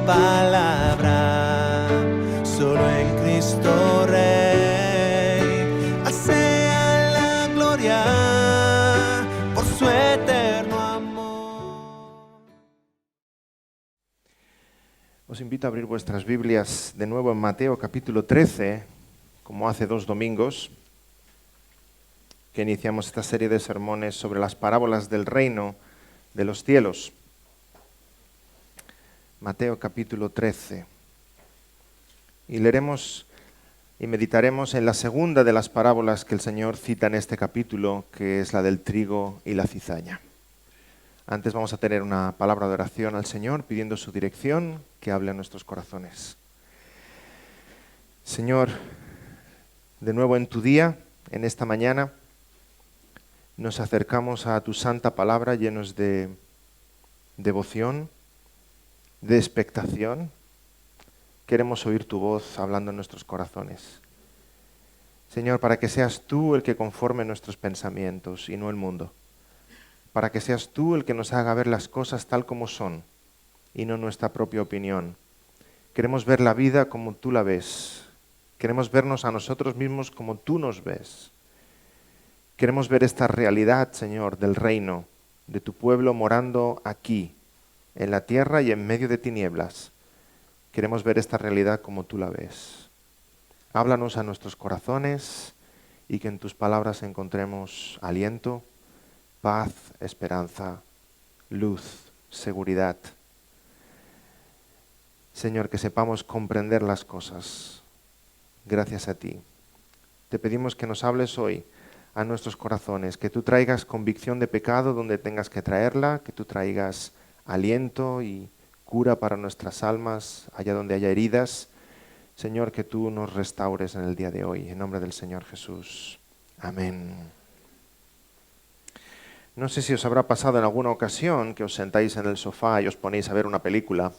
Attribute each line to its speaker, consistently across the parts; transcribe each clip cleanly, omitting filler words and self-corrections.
Speaker 1: palabra, solo en Cristo Rey, sea la gloria por su eterno amor.
Speaker 2: Os invito a abrir vuestras Biblias de nuevo en Mateo capítulo 13, como hace 2 domingos, que iniciamos esta serie de sermones sobre las parábolas del reino de los cielos. Mateo capítulo 13. Y leeremos y meditaremos en la segunda de las parábolas que el Señor cita en este capítulo, que es la del trigo y la cizaña. Antes vamos a tener una palabra de oración al Señor, pidiendo su dirección, que hable a nuestros corazones. Señor, de nuevo en tu día, en esta mañana, nos acercamos a tu santa palabra llenos de devoción, de expectación. Queremos oír tu voz hablando en nuestros corazones. Señor, para que seas tú el que conforme nuestros pensamientos y no el mundo. Para que seas tú el que nos haga ver las cosas tal como son y no nuestra propia opinión. Queremos ver la vida como tú la ves. Queremos vernos a nosotros mismos como tú nos ves. Queremos ver esta realidad, Señor, del reino, de tu pueblo morando aquí, en la tierra y en medio de tinieblas. Queremos ver esta realidad como tú la ves. Háblanos a nuestros corazones y que en tus palabras encontremos aliento, paz, esperanza, luz, seguridad. Señor, que sepamos comprender las cosas. Gracias a ti. Te pedimos que nos hables hoy a nuestros corazones, que tú traigas convicción de pecado donde tengas que traerla, que tú traigas aliento y cura para nuestras almas, allá donde haya heridas. Señor, que tú nos restaures en el día de hoy, en nombre del Señor Jesús. Amén. No sé si os habrá pasado en alguna ocasión que os sentáis en el sofá y os ponéis a ver una película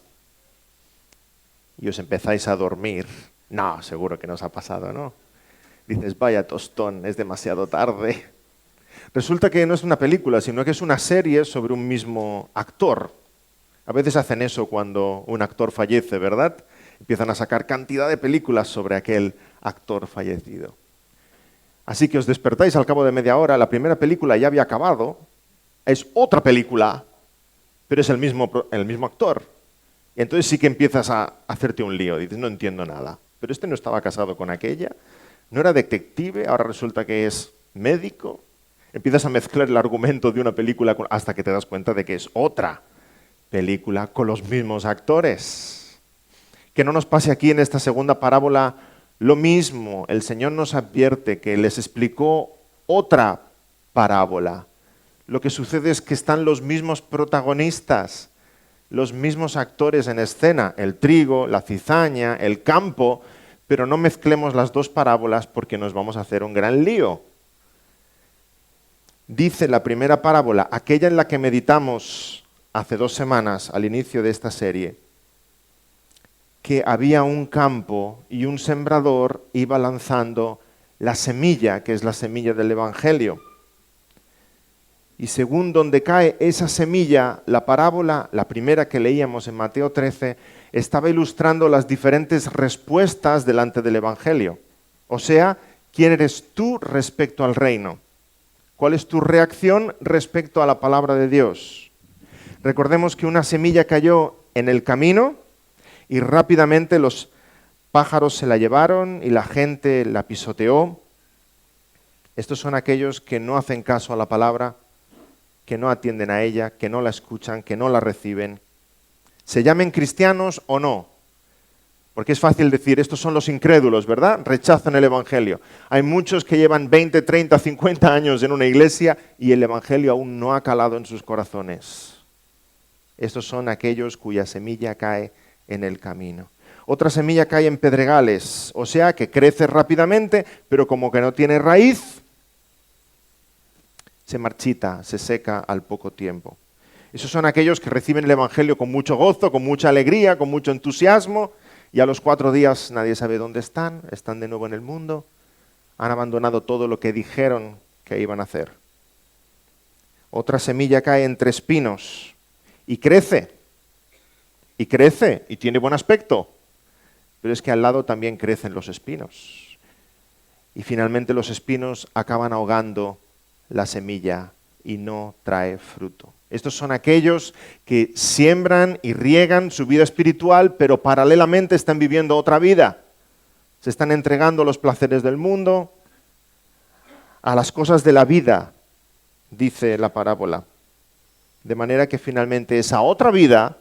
Speaker 2: y os empezáis a dormir. No, seguro que no os ha pasado, ¿no? Dices, vaya tostón, es demasiado tarde. Resulta que no es una película, sino que es una serie sobre un mismo actor. A veces hacen eso cuando un actor fallece, ¿verdad? Empiezan a sacar cantidad de películas sobre aquel actor fallecido. Así que os despertáis al cabo de media hora, la primera película ya había acabado, es otra película, pero es el mismo actor. Y entonces sí que empiezas a hacerte un lío, dices, no entiendo nada. Pero este no estaba casado con aquella, no era detective, ahora resulta que es médico. Empiezas a mezclar el argumento de una película hasta que te das cuenta de que es otra película con los mismos actores. Que no nos pase aquí en esta segunda parábola lo mismo. El Señor nos advierte que les explicó otra parábola. Lo que sucede es que están los mismos protagonistas, los mismos actores en escena, el trigo, la cizaña, el campo, pero no mezclemos las dos parábolas porque nos vamos a hacer un gran lío. Dice la primera parábola, aquella en la que meditamos hace 2 semanas al inicio de esta serie, que había un campo y un sembrador iba lanzando la semilla, que es la semilla del Evangelio. Y según donde cae esa semilla, la parábola, la primera que leíamos en Mateo 13, estaba ilustrando las diferentes respuestas delante del Evangelio. O sea, ¿quién eres tú respecto al reino? ¿Cuál es tu reacción respecto a la palabra de Dios? Recordemos que una semilla cayó en el camino y rápidamente los pájaros se la llevaron y la gente la pisoteó. Estos son aquellos que no hacen caso a la palabra, que no atienden a ella, que no la escuchan, que no la reciben. Se llamen cristianos o no, porque es fácil decir, estos son los incrédulos, ¿verdad? Rechazan el Evangelio. Hay muchos que llevan 20, 30, 50 años en una iglesia y el Evangelio aún no ha calado en sus corazones. Estos son aquellos cuya semilla cae en el camino. Otra semilla cae en pedregales, o sea que crece rápidamente, pero como que no tiene raíz, se marchita, se seca al poco tiempo. Esos son aquellos que reciben el Evangelio con mucho gozo, con mucha alegría, con mucho entusiasmo, y a los 4 días nadie sabe dónde están de nuevo en el mundo, han abandonado todo lo que dijeron que iban a hacer. Otra semilla cae entre espinos y crece, y crece y tiene buen aspecto, pero es que al lado también crecen los espinos. Y finalmente los espinos acaban ahogando la semilla y no trae fruto. Estos son aquellos que siembran y riegan su vida espiritual, pero paralelamente están viviendo otra vida. Se están entregando a los placeres del mundo, a las cosas de la vida, dice la parábola. De manera que finalmente esa otra vida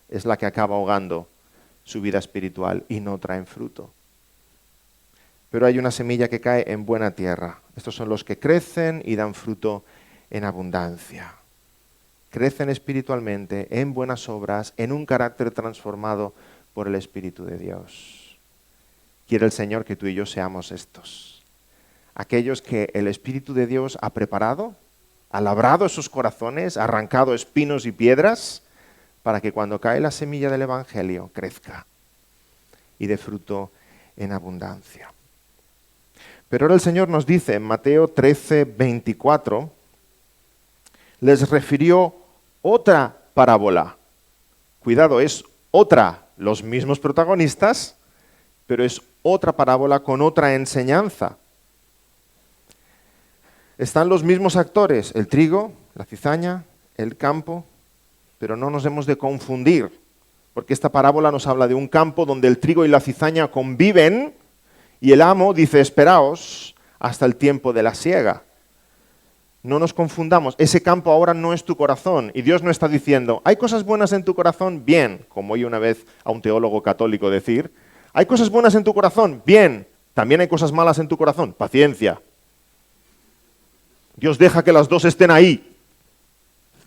Speaker 2: es la que acaba ahogando su vida espiritual y no traen fruto. Pero hay una semilla que cae en buena tierra. Estos son los que crecen y dan fruto en abundancia. Crecen espiritualmente, en buenas obras, en un carácter transformado por el Espíritu de Dios. Quiere el Señor que tú y yo seamos estos. Aquellos que el Espíritu de Dios ha preparado, ha labrado esos corazones, ha arrancado espinos y piedras, para que cuando cae la semilla del Evangelio crezca y dé fruto en abundancia. Pero ahora el Señor nos dice en Mateo 13, 24, les refirió otra parábola. Cuidado, es otra, los mismos protagonistas, pero es otra parábola con otra enseñanza. Están los mismos actores, el trigo, la cizaña, el campo, pero no nos hemos de confundir, porque esta parábola nos habla de un campo donde el trigo y la cizaña conviven y el amo dice, esperaos hasta el tiempo de la siega. No nos confundamos, ese campo ahora no es tu corazón y Dios no está diciendo, ¿hay cosas buenas en tu corazón? Bien, como oí una vez a un teólogo católico decir, ¿hay cosas buenas en tu corazón? Bien, también hay cosas malas en tu corazón, paciencia. Dios deja que las dos estén ahí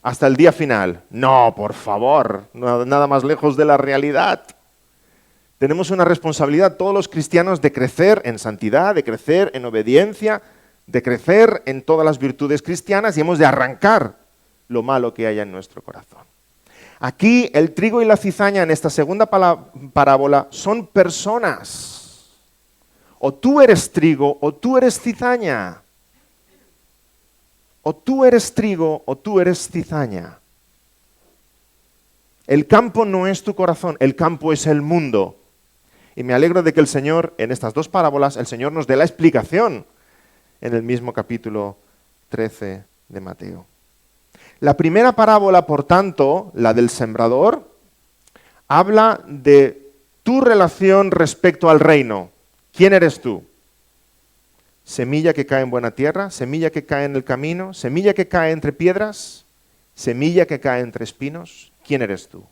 Speaker 2: hasta el día final. No, por favor, nada más lejos de la realidad. Tenemos una responsabilidad todos los cristianos de crecer en santidad, de crecer en obediencia, de crecer en todas las virtudes cristianas y hemos de arrancar lo malo que haya en nuestro corazón. Aquí el trigo y la cizaña en esta segunda parábola son personas. O tú eres trigo o tú eres cizaña. O tú eres trigo o tú eres cizaña. El campo no es tu corazón, el campo es el mundo. Y me alegro de que el Señor, en estas dos parábolas, el Señor nos dé la explicación en el mismo capítulo 13 de Mateo. La primera parábola, por tanto, la del sembrador, habla de tu relación respecto al reino. ¿Quién eres tú? Semilla que cae en buena tierra, semilla que cae en el camino, semilla que cae entre piedras, semilla que cae entre espinos. ¿Quién eres tú?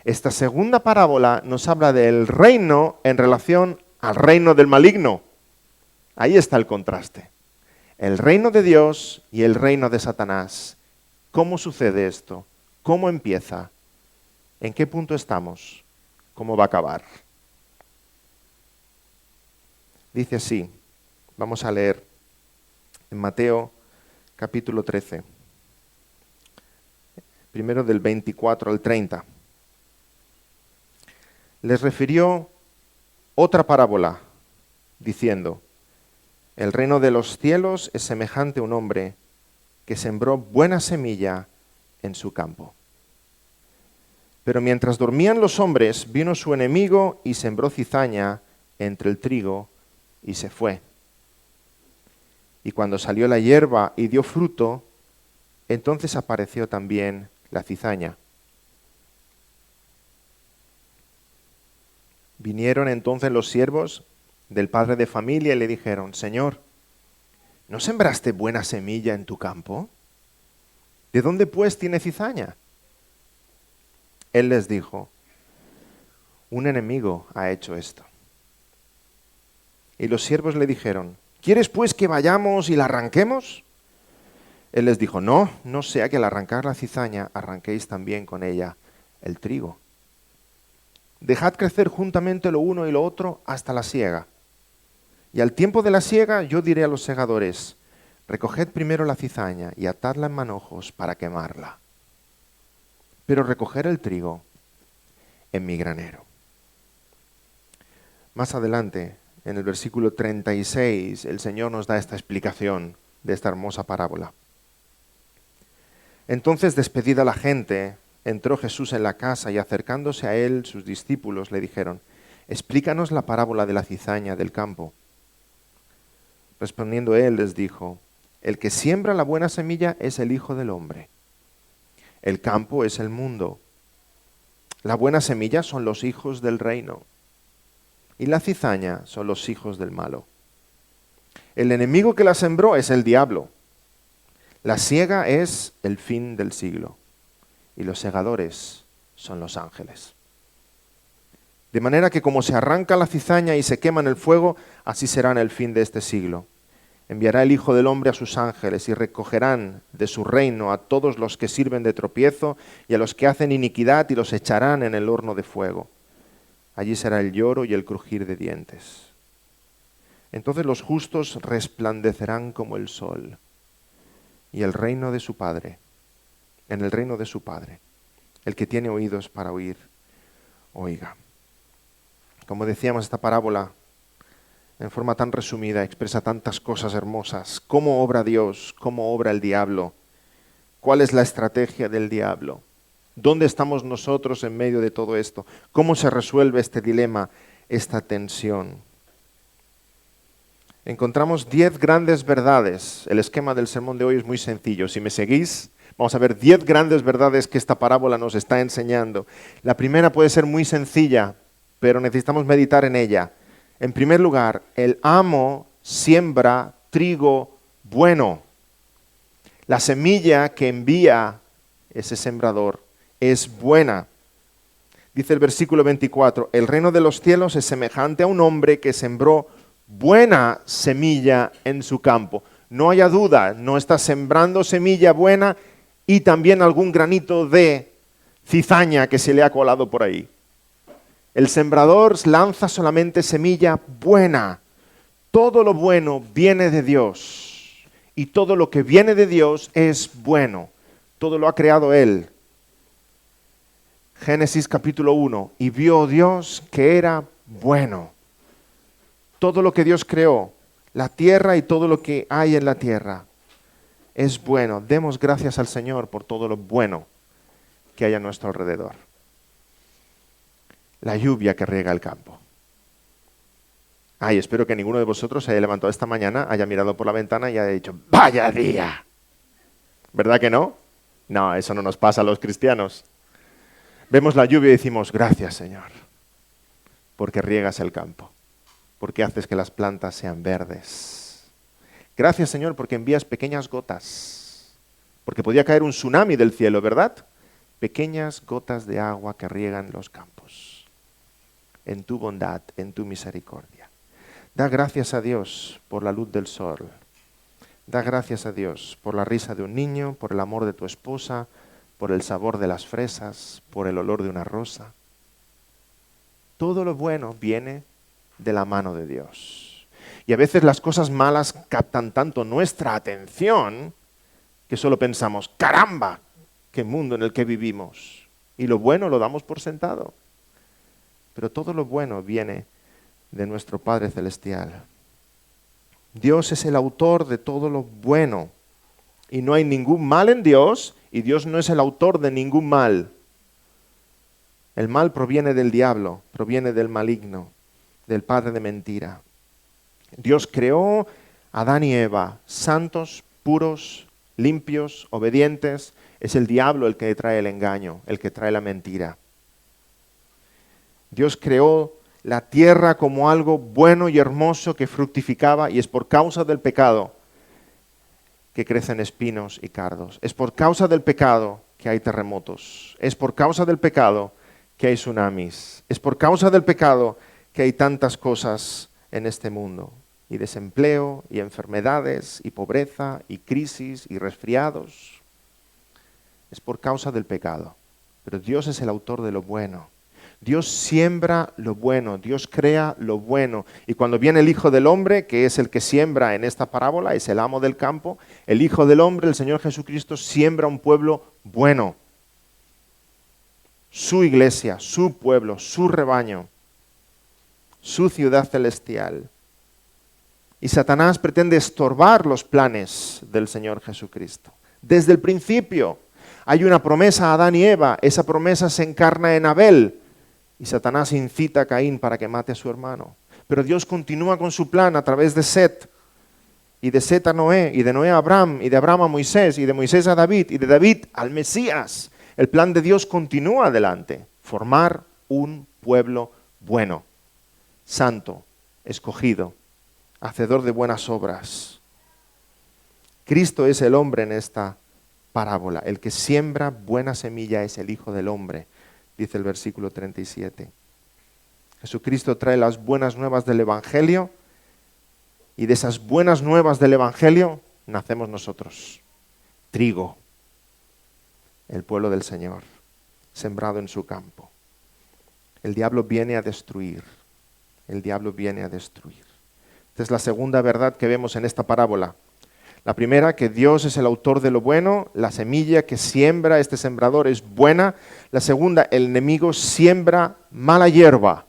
Speaker 2: Esta segunda parábola nos habla del reino en relación al reino del maligno. Ahí está el contraste. El reino de Dios y el reino de Satanás. ¿Cómo sucede esto? ¿Cómo empieza? ¿En qué punto estamos? ¿Cómo va a acabar? Dice así. Vamos a leer en Mateo capítulo 13, primero del 24 al 30. Les refirió otra parábola, diciendo, el reino de los cielos es semejante a un hombre que sembró buena semilla en su campo. Pero mientras dormían los hombres, vino su enemigo y sembró cizaña entre el trigo y se fue. Y cuando salió la hierba y dio fruto, entonces apareció también la cizaña. Vinieron entonces los siervos del padre de familia y le dijeron, Señor, ¿no sembraste buena semilla en tu campo? ¿De dónde pues tiene cizaña? Él les dijo, un enemigo ha hecho esto. Y los siervos le dijeron, ¿quieres pues que vayamos y la arranquemos? Él les dijo, no sea que al arrancar la cizaña arranquéis también con ella el trigo. Dejad crecer juntamente lo uno y lo otro hasta la siega. Y al tiempo de la siega yo diré a los segadores, recoged primero la cizaña y atadla en manojos para quemarla. Pero recoger el trigo en mi granero. Más adelante, en el versículo 36, el Señor nos da esta explicación de esta hermosa parábola. Entonces, despedida la gente, entró Jesús en la casa y acercándose a él, sus discípulos le dijeron: «Explícanos la parábola de la cizaña del campo». Respondiendo él les dijo: «El que siembra la buena semilla es el Hijo del Hombre. El campo es el mundo. La buena semilla son los hijos del reino, y la cizaña son los hijos del malo. El enemigo que la sembró es el diablo. La siega es el fin del siglo, y los segadores son los ángeles. De manera que como se arranca la cizaña y se quema en el fuego, así será en el fin de este siglo. Enviará el Hijo del Hombre a sus ángeles y recogerán de su reino a todos los que sirven de tropiezo y a los que hacen iniquidad y los echarán en el horno de fuego. Allí será el lloro y el crujir de dientes. Entonces los justos resplandecerán como el sol, y el reino de su Padre, en el reino de su Padre, el que tiene oídos para oír, oiga». Como decíamos, esta parábola, en forma tan resumida, expresa tantas cosas hermosas. ¿Cómo obra Dios? ¿Cómo obra el diablo? ¿Cuál es la estrategia del diablo? ¿Dónde estamos nosotros en medio de todo esto? ¿Cómo se resuelve este dilema, esta tensión? Encontramos 10 grandes verdades. El esquema del sermón de hoy es muy sencillo. Si me seguís, vamos a ver 10 grandes verdades que esta parábola nos está enseñando. La primera puede ser muy sencilla, pero necesitamos meditar en ella. En primer lugar, el amo siembra trigo bueno. La semilla que envía ese sembrador es buena. Dice el versículo 24, el reino de los cielos es semejante a un hombre que sembró buena semilla en su campo. No haya duda, no está sembrando semilla buena y también algún granito de cizaña que se le ha colado por ahí. El sembrador lanza solamente semilla buena. Todo lo bueno viene de Dios. Y todo lo que viene de Dios es bueno. Todo lo ha creado Él. Génesis capítulo 1. Y vio Dios que era bueno. Todo lo que Dios creó, la tierra y todo lo que hay en la tierra, es bueno. Demos gracias al Señor por todo lo bueno que hay a nuestro alrededor. La lluvia que riega el campo. Ay, espero que ninguno de vosotros se haya levantado esta mañana, haya mirado por la ventana y haya dicho, ¡vaya día! ¿Verdad que no? No, eso no nos pasa a los cristianos. Vemos la lluvia y decimos, gracias Señor, porque riegas el campo, porque haces que las plantas sean verdes. Gracias Señor, porque envías pequeñas gotas, porque podía caer un tsunami del cielo, ¿verdad? Pequeñas gotas de agua que riegan los campos. En tu bondad, en tu misericordia. Da gracias a Dios por la luz del sol. Da gracias a Dios por la risa de un niño, por el amor de tu esposa, por el sabor de las fresas, por el olor de una rosa. Todo lo bueno viene de la mano de Dios. Y a veces las cosas malas captan tanto nuestra atención que solo pensamos, ¡caramba! ¡Qué mundo en el que vivimos! Y lo bueno lo damos por sentado. Pero todo lo bueno viene de nuestro Padre Celestial. Dios es el autor de todo lo bueno. Y no hay ningún mal en Dios, y Dios no es el autor de ningún mal. El mal proviene del diablo, proviene del maligno, del padre de mentira. Dios creó a Adán y Eva, santos, puros, limpios, obedientes. Es el diablo el que trae el engaño, el que trae la mentira. Dios creó la tierra como algo bueno y hermoso que fructificaba, y es por causa del pecado que crecen espinos y cardos. Es por causa del pecado que hay terremotos. Es por causa del pecado que hay tsunamis. Es por causa del pecado que hay tantas cosas en este mundo. Y desempleo, y enfermedades, y pobreza, y crisis, y resfriados. Es por causa del pecado. Pero Dios es el autor de lo bueno. Dios siembra lo bueno, Dios crea lo bueno. Y cuando viene el Hijo del Hombre, que es el que siembra en esta parábola, es el amo del campo, el Hijo del Hombre, el Señor Jesucristo, siembra un pueblo bueno. Su iglesia, su pueblo, su rebaño, su ciudad celestial. Y Satanás pretende estorbar los planes del Señor Jesucristo. Desde el principio, Hay una promesa a Adán y Eva, esa promesa se encarna en Abel y Satanás incita a Caín para que mate a su hermano. Pero Dios continúa con su plan a través de Set, y de Set a Noé, y de Noé a Abraham, y de Abraham a Moisés, y de Moisés a David, y de David al Mesías. El plan de Dios continúa adelante, formar un pueblo bueno, santo, escogido, hacedor de buenas obras. Cristo es el hombre en esta parábola. El que siembra buena semilla es el Hijo del Hombre, dice el versículo 37. Jesucristo trae las buenas nuevas del Evangelio y de esas buenas nuevas del Evangelio nacemos nosotros. Trigo, el pueblo del Señor, sembrado en su campo. El diablo viene a destruir. El diablo viene a destruir. Esta es la segunda verdad que vemos en esta parábola. La primera, que Dios es el autor de lo bueno, la semilla que siembra este sembrador es buena. La segunda, el enemigo siembra mala hierba.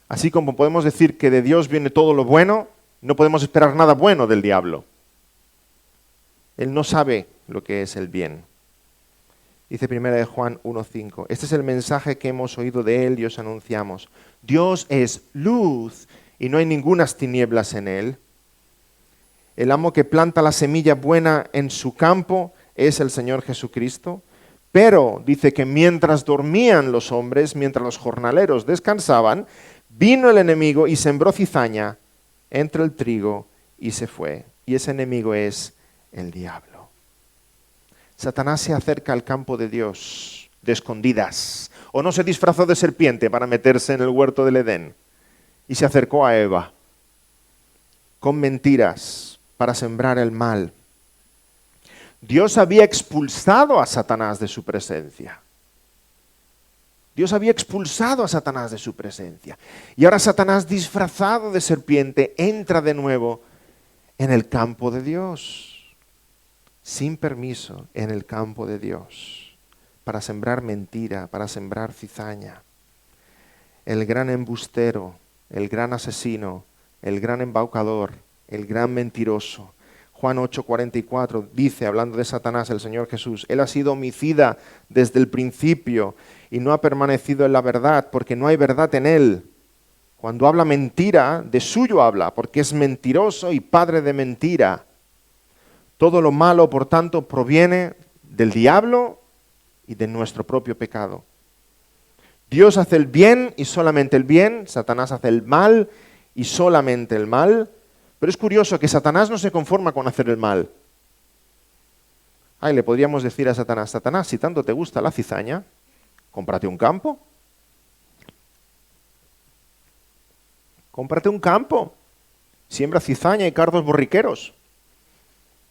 Speaker 2: Así como podemos decir que de Dios viene todo lo bueno, no podemos esperar nada bueno del diablo. Él no sabe lo que es el bien. Dice 1 Juan 1:5. Este es el mensaje que hemos oído de Él y os anunciamos. Dios es luz y no hay ningunas tinieblas en Él. El amo que planta la semilla buena en su campo es el Señor Jesucristo. Pero dice que mientras dormían los hombres, mientras los jornaleros descansaban, vino el enemigo y sembró cizaña entre el trigo y se fue. Y ese enemigo es el diablo. Satanás se acerca al campo de Dios de escondidas. ¿O no se disfrazó de serpiente para meterse en el huerto del Edén? Y se acercó a Eva con mentiras para sembrar el mal. Dios había expulsado a Satanás de su presencia. Dios había expulsado a Satanás de su presencia. Y ahora Satanás, disfrazado de serpiente, entra de nuevo en el campo de Dios. Sin permiso, en el campo de Dios. Para sembrar mentira, para sembrar cizaña. El gran embustero, el gran asesino, el gran embaucador, el gran mentiroso. Juan 8:44 dice, hablando de Satanás, el Señor Jesús, Él ha sido homicida desde el principio y no ha permanecido en la verdad, porque no hay verdad en Él. Cuando habla mentira, de suyo habla, porque es mentiroso y padre de mentira. Todo lo malo, por tanto, proviene del diablo y de nuestro propio pecado. Dios hace el bien y solamente el bien, Satanás hace el mal y solamente el mal. Pero es curioso que Satanás no se conforma con hacer el mal. Le podríamos decir a Satanás, Satanás, si tanto te gusta la cizaña, cómprate un campo. Cómprate un campo. Siembra cizaña y cardos borriqueros.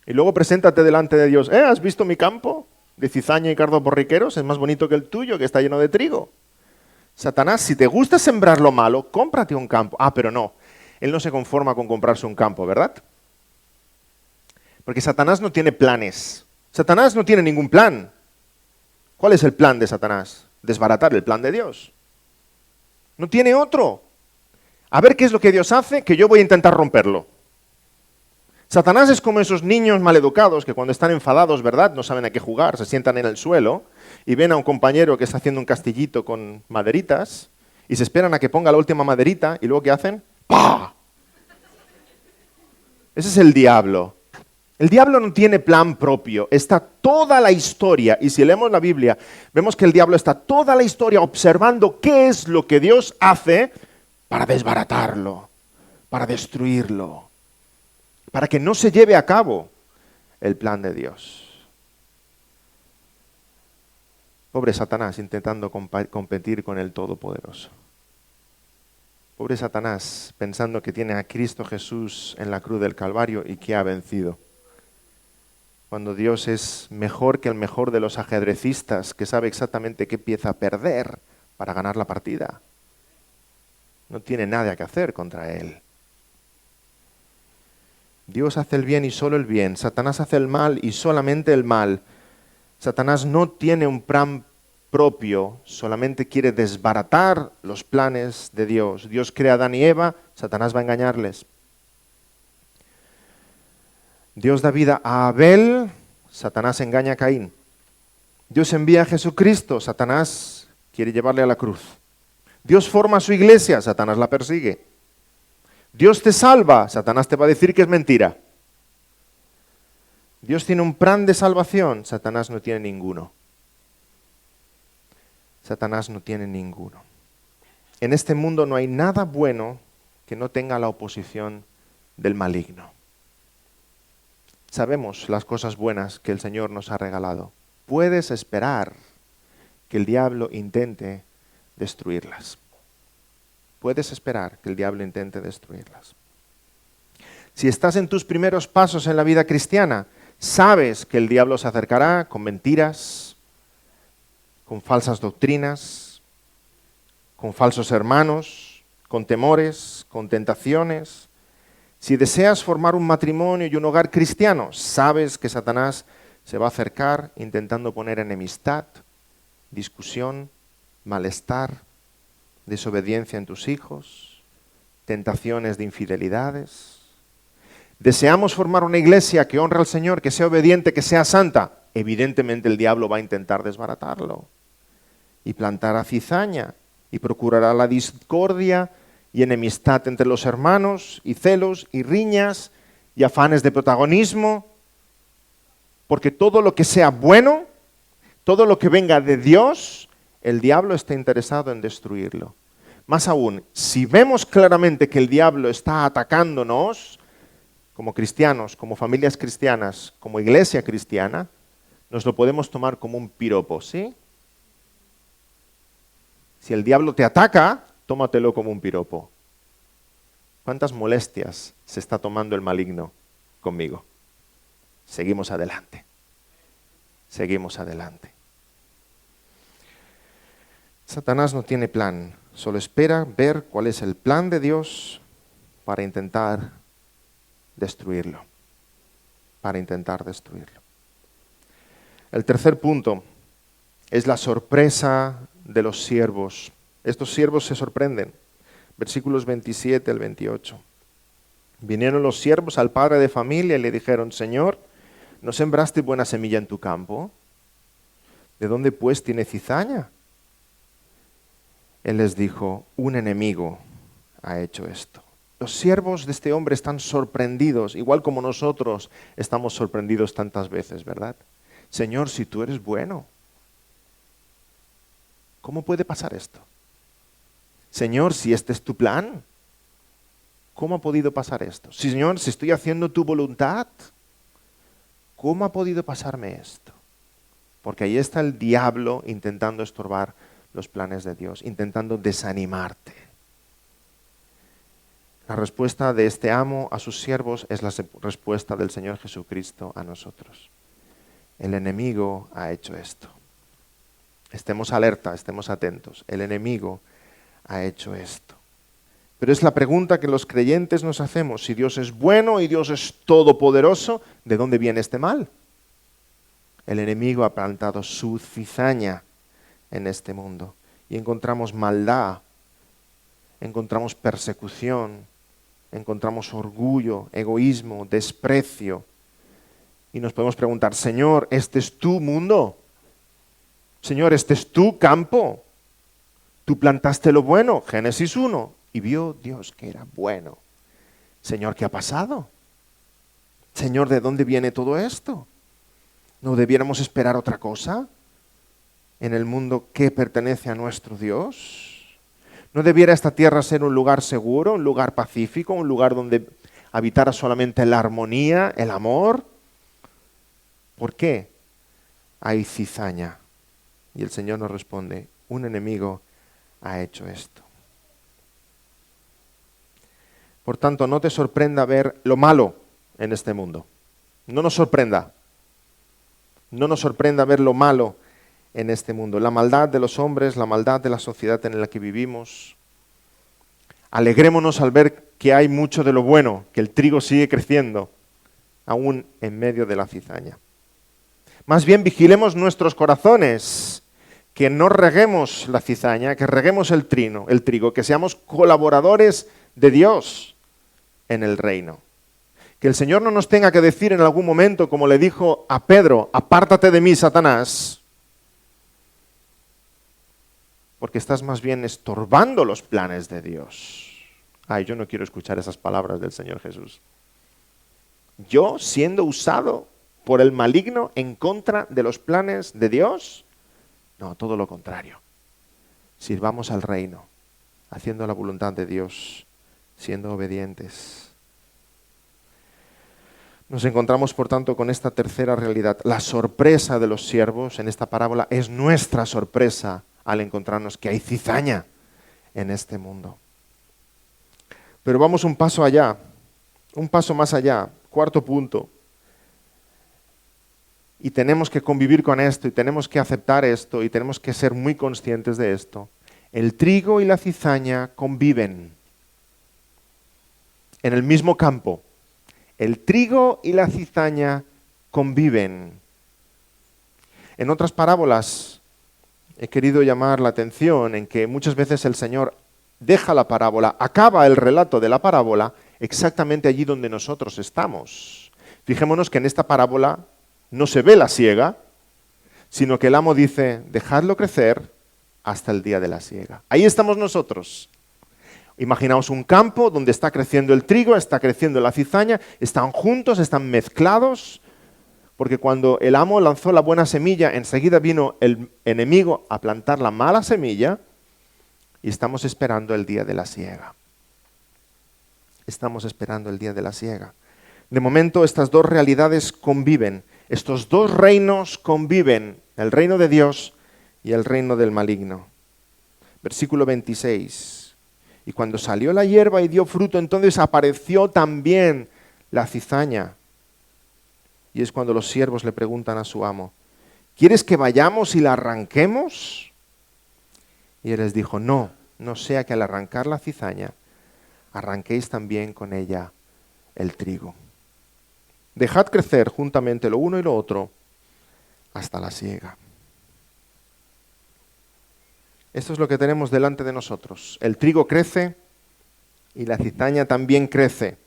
Speaker 2: Y luego preséntate delante de Dios. ¿Has visto mi campo de cizaña y cardos borriqueros? Es más bonito que el tuyo, que está lleno de trigo. Satanás, si te gusta sembrar lo malo, cómprate un campo. Pero no. Él no se conforma con comprarse un campo, ¿verdad? Porque Satanás no tiene planes. Satanás no tiene ningún plan. ¿Cuál es el plan de Satanás? Desbaratar el plan de Dios. No tiene otro. A ver qué es lo que Dios hace, que yo voy a intentar romperlo. Satanás es como esos niños maleducados que cuando están enfadados, ¿verdad?, no saben a qué jugar, se sientan en el suelo y ven a un compañero que está haciendo un castillito con maderitas y se esperan a que ponga la última maderita y luego ¿qué hacen? ¡Pah! Ese es el diablo. El diablo no tiene plan propio, está toda la historia, y si leemos la Biblia, vemos que el diablo está toda la historia observando qué es lo que Dios hace para desbaratarlo, para destruirlo, para que no se lleve a cabo el plan de Dios. Pobre Satanás intentando competir con el Todopoderoso. Pobre Satanás pensando que tiene a Cristo Jesús en la cruz del Calvario y que ha vencido. Cuando Dios es mejor que el mejor de los ajedrecistas, que sabe exactamente qué pieza perder para ganar la partida. No tiene nada que hacer contra Él. Dios hace el bien y solo el bien. Satanás hace el mal y solamente el mal. Satanás no tiene un plan propio, solamente quiere desbaratar los planes de Dios. Dios crea a Adán y Eva, Satanás va a engañarles. Dios da vida a Abel, Satanás engaña a Caín. Dios envía a Jesucristo, Satanás quiere llevarle a la cruz. Dios forma su iglesia, Satanás la persigue. Dios te salva, Satanás te va a decir que es mentira. Dios tiene un plan de salvación, Satanás no tiene ninguno. Satanás no tiene ninguno. En este mundo no hay nada bueno que no tenga la oposición del maligno. Sabemos las cosas buenas que el Señor nos ha regalado. Puedes esperar que el diablo intente destruirlas. Puedes esperar que el diablo intente destruirlas. Si estás en tus primeros pasos en la vida cristiana, sabes que el diablo se acercará con mentiras, con falsas doctrinas, con falsos hermanos, con temores, con tentaciones. Si deseas formar un matrimonio y un hogar cristiano, sabes que Satanás se va a acercar intentando poner enemistad, discusión, malestar, desobediencia en tus hijos, tentaciones de infidelidades. Deseamos formar una iglesia que honre al Señor, que sea obediente, que sea santa. Evidentemente el diablo va a intentar desbaratarlo y plantará cizaña y procurará la discordia y enemistad entre los hermanos y celos y riñas y afanes de protagonismo, porque todo lo que sea bueno, todo lo que venga de Dios, el diablo está interesado en destruirlo. Más aún, si vemos claramente que el diablo está atacándonos, como cristianos, como familias cristianas, como iglesia cristiana, nos lo podemos tomar como un piropo, ¿sí? Si el diablo te ataca, tómatelo como un piropo. ¿Cuántas molestias se está tomando el maligno conmigo? Seguimos adelante. Seguimos adelante. Satanás no tiene plan, solo espera ver cuál es el plan de Dios para intentar destruirlo. Para intentar destruirlo. El tercer punto es la sorpresa de los siervos. Estos siervos se sorprenden. Versículos 27 al 28. Vinieron los siervos al padre de familia y le dijeron: Señor, ¿no sembraste buena semilla en tu campo? ¿De dónde pues tiene cizaña? Él les dijo: un enemigo ha hecho esto. Los siervos de este hombre están sorprendidos, igual como nosotros estamos sorprendidos tantas veces, ¿verdad? Señor, si tú eres bueno, ¿cómo puede pasar esto? Señor, si este es tu plan, ¿cómo ha podido pasar esto? Señor, si estoy haciendo tu voluntad, ¿cómo ha podido pasarme esto? Porque ahí está el diablo intentando estorbar los planes de Dios, intentando desanimarte. La respuesta de este amo a sus siervos es la respuesta del Señor Jesucristo a nosotros. El enemigo ha hecho esto. Estemos alerta, estemos atentos. El enemigo ha hecho esto. Pero es la pregunta que los creyentes nos hacemos. Si Dios es bueno y Dios es todopoderoso, ¿de dónde viene este mal? El enemigo ha plantado su cizaña en este mundo y encontramos maldad, encontramos persecución, encontramos orgullo, egoísmo, desprecio. Y nos podemos preguntar: Señor, ¿este es tu mundo? Señor, ¿este es tu campo? Tú plantaste lo bueno, Génesis 1, y vio Dios que era bueno. Señor, ¿qué ha pasado? Señor, ¿de dónde viene todo esto? ¿No debiéramos esperar otra cosa en el mundo que pertenece a nuestro Dios? ¿No debiera esta tierra ser un lugar seguro, un lugar pacífico, un lugar donde habitara solamente la armonía, el amor? ¿Por qué hay cizaña? Y el Señor nos responde: un enemigo ha hecho esto. Por tanto, no te sorprenda ver lo malo en este mundo. No nos sorprenda. No nos sorprenda ver lo malo en este mundo. La maldad de los hombres, la maldad de la sociedad en la que vivimos. Alegrémonos al ver que hay mucho de lo bueno, que el trigo sigue creciendo, aún en medio de la cizaña. Más bien vigilemos nuestros corazones, que no reguemos la cizaña, que reguemos el trigo, que seamos colaboradores de Dios en el reino. Que el Señor no nos tenga que decir en algún momento, como le dijo a Pedro, apártate de mí, Satanás, porque estás más bien estorbando los planes de Dios. Ay, yo no quiero escuchar esas palabras del Señor Jesús. Yo siendo usado por el maligno en contra de los planes de Dios. No, todo lo contrario. Sirvamos al reino, haciendo la voluntad de Dios, siendo obedientes. Nos encontramos, por tanto, con esta tercera realidad. La sorpresa de los siervos en esta parábola es nuestra sorpresa al encontrarnos que hay cizaña en este mundo. Pero vamos un paso allá, un paso más allá. Cuarto punto. Y tenemos que convivir con esto, y tenemos que aceptar esto, y tenemos que ser muy conscientes de esto. El trigo y la cizaña conviven en el mismo campo. El trigo y la cizaña conviven. En otras parábolas he querido llamar la atención en que muchas veces el Señor deja la parábola, acaba el relato de la parábola exactamente allí donde nosotros estamos. Fijémonos que en esta parábola no se ve la siega, sino que el amo dice, dejadlo crecer hasta el día de la siega. Ahí estamos nosotros. Imaginaos un campo donde está creciendo el trigo, está creciendo la cizaña, están juntos, están mezclados, porque cuando el amo lanzó la buena semilla, enseguida vino el enemigo a plantar la mala semilla y estamos esperando el día de la siega. Estamos esperando el día de la siega. De momento estas dos realidades conviven, estos dos reinos conviven, el reino de Dios y el reino del maligno. Versículo 26. Y cuando salió la hierba y dio fruto, entonces apareció también la cizaña. Y es cuando los siervos le preguntan a su amo, ¿quieres que vayamos y la arranquemos? Y él les dijo, no sea que al arrancar la cizaña, arranquéis también con ella el trigo. Dejad crecer juntamente lo uno y lo otro hasta la siega. Esto es lo que tenemos delante de nosotros. El trigo crece y la cizaña también crece.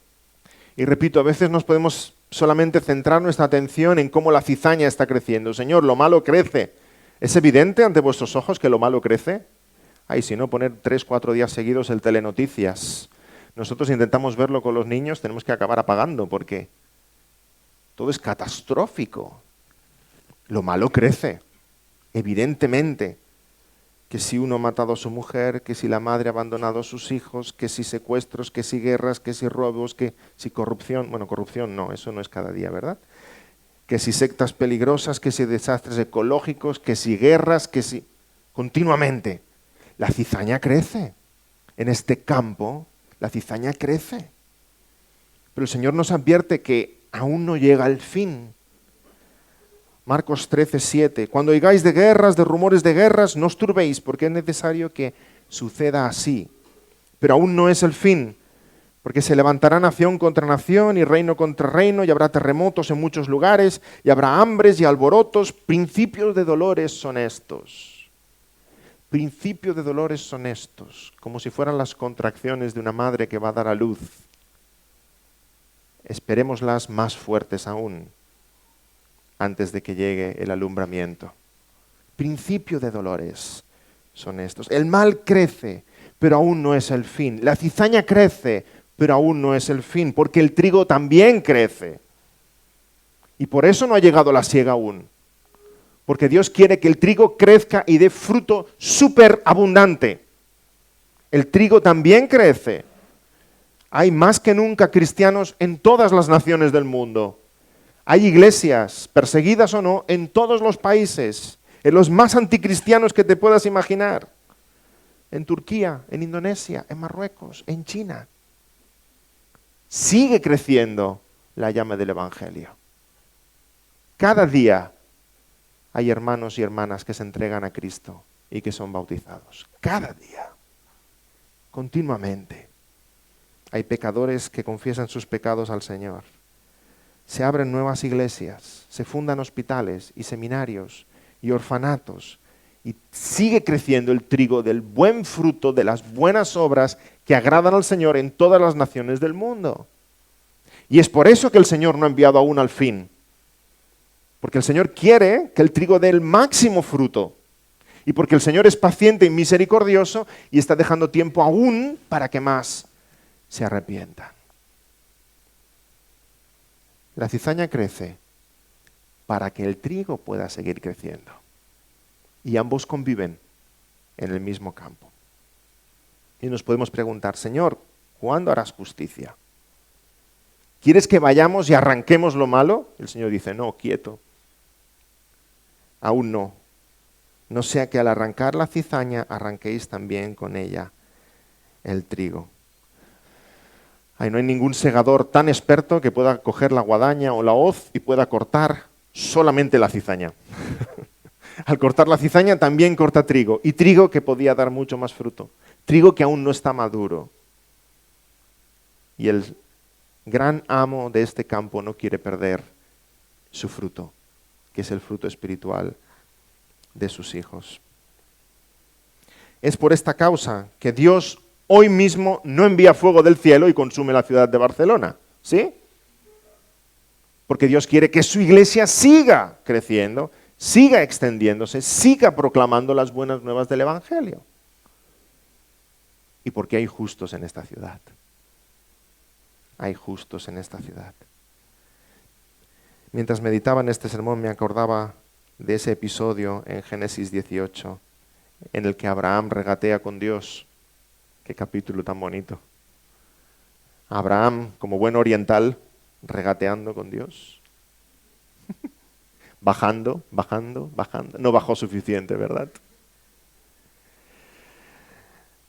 Speaker 2: Y repito, a veces nos podemos solamente centrar nuestra atención en cómo la cizaña está creciendo. Señor, lo malo crece. ¿Es evidente ante vuestros ojos que lo malo crece? Ay, si no, poner 3-4 días seguidos el Telenoticias. Nosotros intentamos verlo con los niños, tenemos que acabar apagando porque todo es catastrófico. Lo malo crece, evidentemente. Que si uno ha matado a su mujer, que si la madre ha abandonado a sus hijos, que si secuestros, que si guerras, que si robos, que si corrupción. Bueno, corrupción no, eso no es cada día, ¿verdad? Que si sectas peligrosas, que si desastres ecológicos, que si guerras, que si... Continuamente. La cizaña crece. En este campo, la cizaña crece. Pero el Señor nos advierte que aún no llega el fin. Marcos 13:7. Cuando oigáis de guerras, de rumores de guerras, no os turbéis, porque es necesario que suceda así. Pero aún no es el fin, porque se levantará nación contra nación y reino contra reino, y habrá terremotos en muchos lugares, y habrá hambres y alborotos. Principios de dolores son estos. Principios de dolores son estos, como si fueran las contracciones de una madre que va a dar a luz. Esperémoslas más fuertes aún, antes de que llegue el alumbramiento. Principio de dolores son estos. El mal crece, pero aún no es el fin. La cizaña crece, pero aún no es el fin, porque el trigo también crece. Y por eso no ha llegado la siega aún. Porque Dios quiere que el trigo crezca y dé fruto súper abundante. El trigo también crece. Hay más que nunca cristianos en todas las naciones del mundo. Hay iglesias, perseguidas o no, en todos los países, en los más anticristianos que te puedas imaginar. En Turquía, en Indonesia, en Marruecos, en China. Sigue creciendo la llama del Evangelio. Cada día hay hermanos y hermanas que se entregan a Cristo y que son bautizados. Cada día. Continuamente. Hay pecadores que confiesan sus pecados al Señor. Se abren nuevas iglesias, se fundan hospitales y seminarios y orfanatos y sigue creciendo el trigo del buen fruto, de las buenas obras que agradan al Señor en todas las naciones del mundo. Y es por eso que el Señor no ha enviado aún al fin. Porque el Señor quiere que el trigo dé el máximo fruto. Y porque el Señor es paciente y misericordioso y está dejando tiempo aún para que más se arrepientan. La cizaña crece para que el trigo pueda seguir creciendo. Y ambos conviven en el mismo campo. Y nos podemos preguntar, Señor, ¿cuándo harás justicia? ¿Quieres que vayamos y arranquemos lo malo? El Señor dice, no, quieto. Aún no. No sea que al arrancar la cizaña arranquéis también con ella el trigo. Ay, no hay ningún segador tan experto que pueda coger la guadaña o la hoz y pueda cortar solamente la cizaña. Al cortar la cizaña también corta trigo, y trigo que podía dar mucho más fruto. Trigo que aún no está maduro. Y el gran amo de este campo no quiere perder su fruto, que es el fruto espiritual de sus hijos. Es por esta causa que Dios hoy mismo no envía fuego del cielo y consume la ciudad de Barcelona, ¿sí? Porque Dios quiere que su iglesia siga creciendo, siga extendiéndose, siga proclamando las buenas nuevas del Evangelio. Y porque hay justos en esta ciudad. Hay justos en esta ciudad. Mientras meditaba en este sermón me acordaba de ese episodio en Génesis 18, en el que Abraham regatea con Dios. Qué capítulo tan bonito. Abraham, como buen oriental, regateando con Dios. Bajando, bajando, bajando. No bajó suficiente, ¿verdad?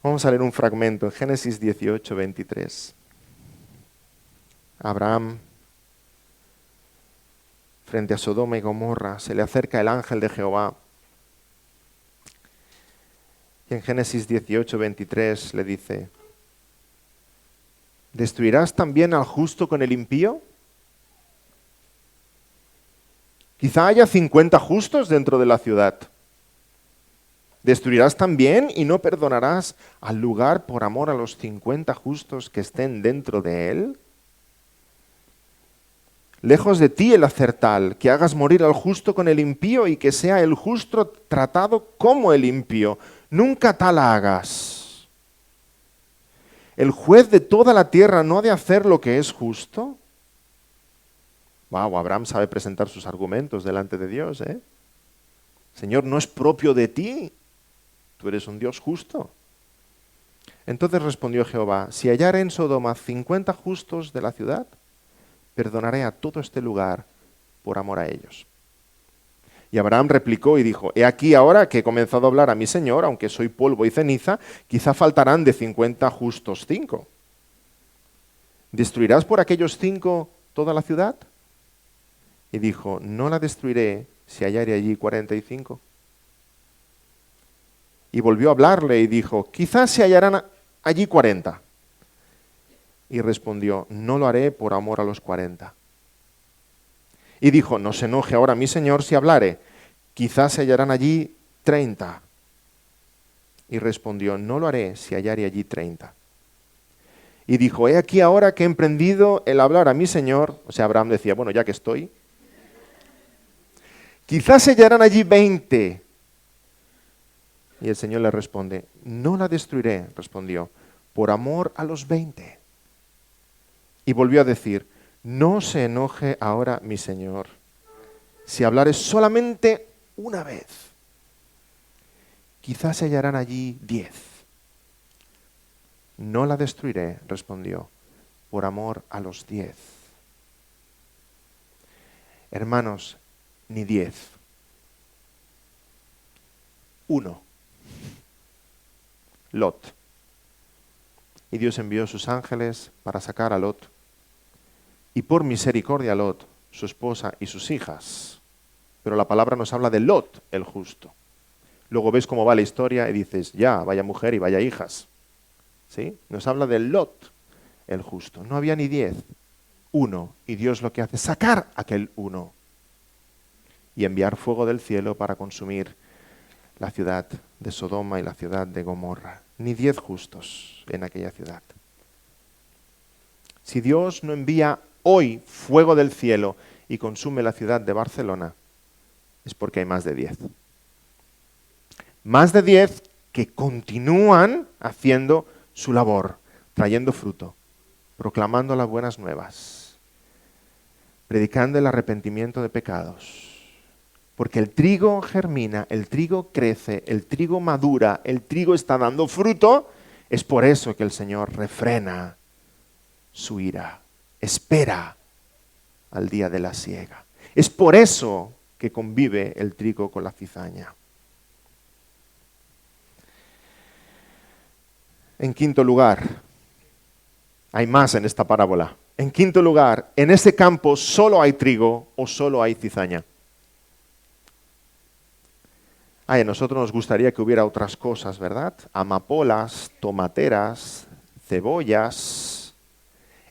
Speaker 2: Vamos a leer un fragmento en Génesis 18, 23. Abraham, frente a Sodoma y Gomorra, se le acerca el ángel de Jehová. Y en Génesis 18, 23 le dice, ¿destruirás también al justo con el impío? Quizá haya 50 justos dentro de la ciudad. ¿Destruirás también y no perdonarás al lugar por amor a los 50 justos que estén dentro de él? Lejos de ti el hacer tal, que hagas morir al justo con el impío y que sea el justo tratado como el impío. Nunca tal hagas. ¿El juez de toda la tierra no ha de hacer lo que es justo? Wow, Abraham sabe presentar sus argumentos delante de Dios, ¿eh? Señor, no es propio de ti. Tú eres un Dios justo. Entonces respondió Jehová, si hallare en Sodoma 50 justos de la ciudad, perdonaré a todo este lugar por amor a ellos. Y Abraham replicó y dijo, he aquí ahora que he comenzado a hablar a mi Señor, aunque soy polvo y ceniza, quizá faltarán de 50 justos 5. ¿Destruirás por aquellos 5 toda la ciudad? Y dijo, no la destruiré si hallare allí 45. Y volvió a hablarle y dijo, quizás se hallarán allí 40. Y respondió, no lo haré por amor a los 40. Y dijo, no se enoje ahora mi Señor si hablare, quizás se hallarán allí 30. Y respondió, no lo haré si hallare allí 30. Y dijo, he aquí ahora que he emprendido el hablar a mi Señor, o sea, Abraham decía, bueno, ya que estoy, quizás se hallarán allí 20. Y el Señor le responde, no la destruiré, respondió, por amor a los 20. Y volvió a decir, no se enoje ahora mi Señor, si hablares solamente una vez. Quizás se hallarán allí 10. No la destruiré, respondió, por amor a los 10. Hermanos, ni 10. 1. Lot. Y Dios envió sus ángeles para sacar a Lot. Y por misericordia a Lot, su esposa y sus hijas. Pero la palabra nos habla de Lot, el justo. Luego ves cómo va la historia y dices, ya, vaya mujer y vaya hijas. ¿Sí? Nos habla de Lot, el justo. No había ni 10. 1. Y Dios lo que hace es sacar aquel 1. Y enviar fuego del cielo para consumir la ciudad de Sodoma y la ciudad de Gomorra. Ni 10 justos en aquella ciudad. Si Dios no envía hoy fuego del cielo y consume la ciudad de Barcelona, es porque hay más de 10. Más de 10 que continúan haciendo su labor, trayendo fruto, proclamando las buenas nuevas, predicando el arrepentimiento de pecados. Porque el trigo germina, el trigo crece, el trigo madura, el trigo está dando fruto. Es por eso que el Señor refrena su ira, espera al día de la siega. Es por eso que convive el trigo con la cizaña. En quinto lugar, hay más en esta parábola. En quinto lugar, en ese campo solo hay trigo o solo hay cizaña. A nosotros nos gustaría que hubiera otras cosas, ¿verdad? Amapolas, tomateras, cebollas.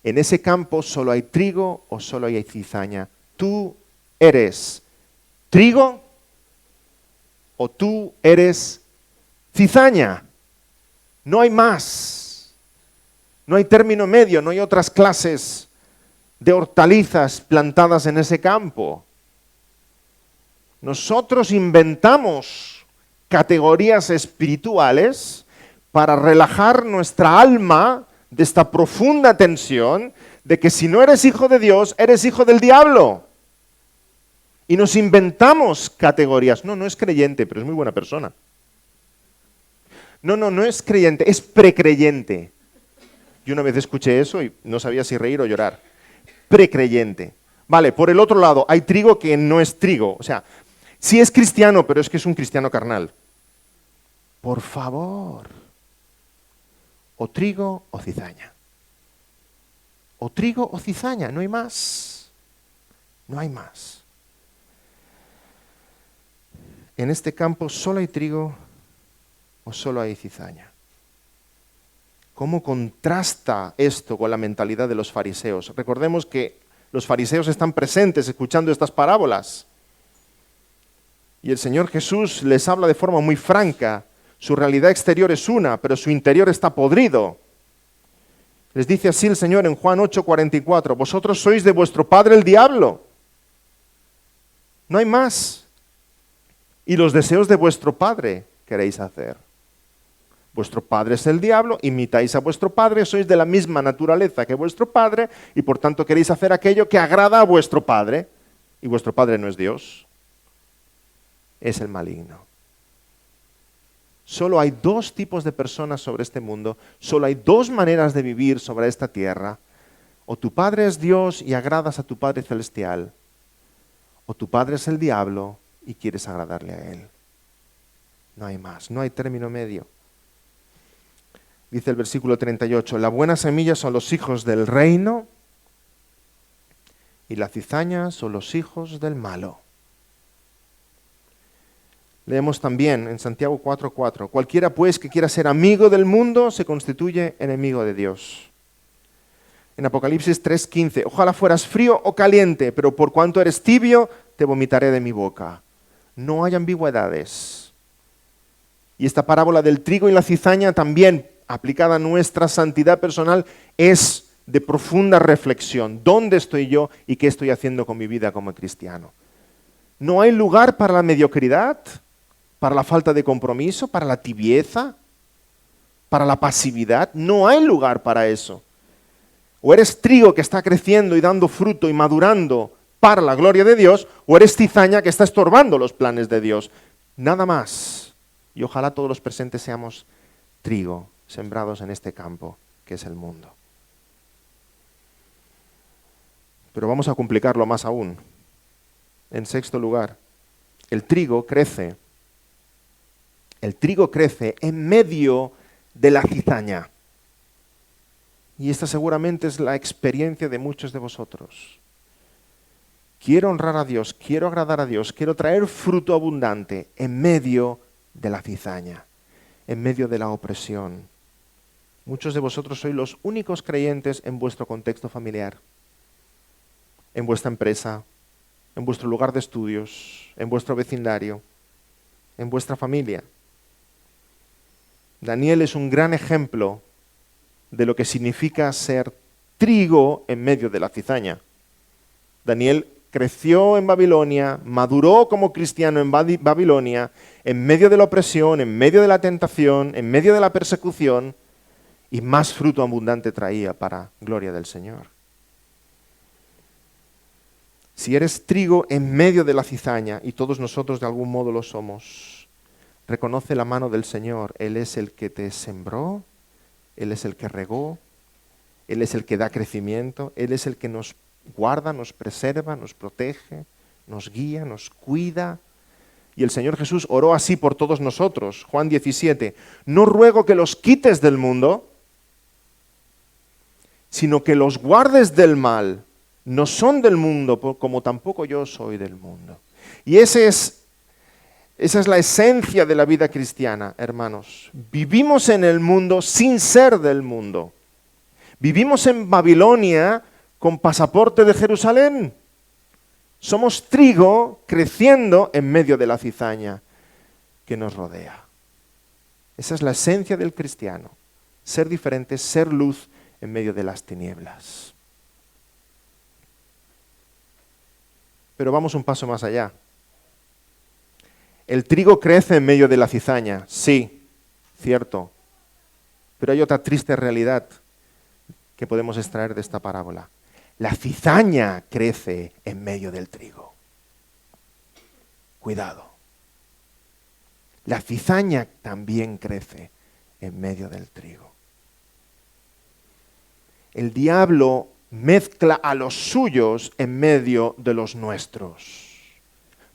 Speaker 2: En ese campo solo hay trigo o solo hay cizaña. ¿Tú eres trigo o tú eres cizaña? No hay más. No hay término medio, no hay otras clases de hortalizas plantadas en ese campo. Nosotros inventamos categorías espirituales para relajar nuestra alma de esta profunda tensión de que si no eres hijo de Dios, eres hijo del diablo. Y nos inventamos categorías. No es creyente, pero es muy buena persona. No es creyente, es precreyente. Yo una vez escuché eso y no sabía si reír o llorar. Precreyente. Vale, por el otro lado, hay trigo que no es trigo. O sea, sí es cristiano, pero es que es un cristiano carnal. Por favor. O trigo o cizaña. O trigo o cizaña, no hay más. No hay más. En este campo solo hay trigo o solo hay cizaña. ¿Cómo contrasta esto con la mentalidad de los fariseos? Recordemos que los fariseos están presentes escuchando estas parábolas. Y el Señor Jesús les habla de forma muy franca. Su realidad exterior es una, pero su interior está podrido. Les dice así el Señor en Juan 8:44, vosotros sois de vuestro padre el diablo. No hay más. Y los deseos de vuestro padre queréis hacer. Vuestro padre es el diablo, imitáis a vuestro padre, sois de la misma naturaleza que vuestro padre y por tanto queréis hacer aquello que agrada a vuestro padre. Y vuestro padre no es Dios, es el maligno. Solo hay dos tipos de personas sobre este mundo, solo hay dos maneras de vivir sobre esta tierra. O tu padre es Dios y agradas a tu Padre Celestial, o tu padre es el diablo y quieres agradarle a él. No hay más, no hay término medio. Dice el versículo 38, la buena semilla son los hijos del reino y la cizaña son los hijos del malo. Leemos también en Santiago 4:4, cualquiera pues que quiera ser amigo del mundo se constituye enemigo de Dios. En Apocalipsis 3:15, ojalá fueras frío o caliente, pero por cuanto eres tibio, te vomitaré de mi boca. No hay ambigüedades. Y esta parábola del trigo y la cizaña también, aplicada a nuestra santidad personal, es de profunda reflexión. ¿Dónde estoy yo y qué estoy haciendo con mi vida como cristiano? No hay lugar para la mediocridad, para la falta de compromiso, para la tibieza, para la pasividad. No hay lugar para eso. O eres trigo que está creciendo y dando fruto y madurando para la gloria de Dios, o eres cizaña que está estorbando los planes de Dios. Nada más. Y ojalá todos los presentes seamos trigo sembrados en este campo, que es el mundo. Pero vamos a complicarlo más aún. En sexto lugar, el trigo crece. El trigo crece en medio de la cizaña. Y esta seguramente es la experiencia de muchos de vosotros. Quiero honrar a Dios, quiero agradar a Dios, quiero traer fruto abundante en medio de la cizaña, en medio de la opresión. Muchos de vosotros sois los únicos creyentes en vuestro contexto familiar, en vuestra empresa, en vuestro lugar de estudios, en vuestro vecindario, en vuestra familia. Daniel es un gran ejemplo de lo que significa ser trigo en medio de la cizaña. Daniel creció en Babilonia, maduró como cristiano en Babilonia, en medio de la opresión, en medio de la tentación, en medio de la persecución, y más fruto abundante traía para gloria del Señor. Si eres trigo en medio de la cizaña, y todos nosotros de algún modo lo somos, reconoce la mano del Señor. Él es el que te sembró, Él es el que regó, Él es el que da crecimiento, Él es el que nos guarda, nos preserva, nos protege, nos guía, nos cuida. Y el Señor Jesús oró así por todos nosotros. Juan 17, no ruego que los quites del mundo, sino que los guardes del mal. No son del mundo, como tampoco yo soy del mundo. Y esa es la esencia de la vida cristiana, hermanos. Vivimos en el mundo sin ser del mundo. Vivimos en Babilonia con pasaporte de Jerusalén. Somos trigo creciendo en medio de la cizaña que nos rodea. Esa es la esencia del cristiano. Ser diferente, ser luz en medio de las tinieblas. Pero vamos un paso más allá. El trigo crece en medio de la cizaña, sí, cierto. Pero hay otra triste realidad que podemos extraer de esta parábola. La cizaña crece en medio del trigo. Cuidado. La cizaña también crece en medio del trigo. El diablo mezcla a los suyos en medio de los nuestros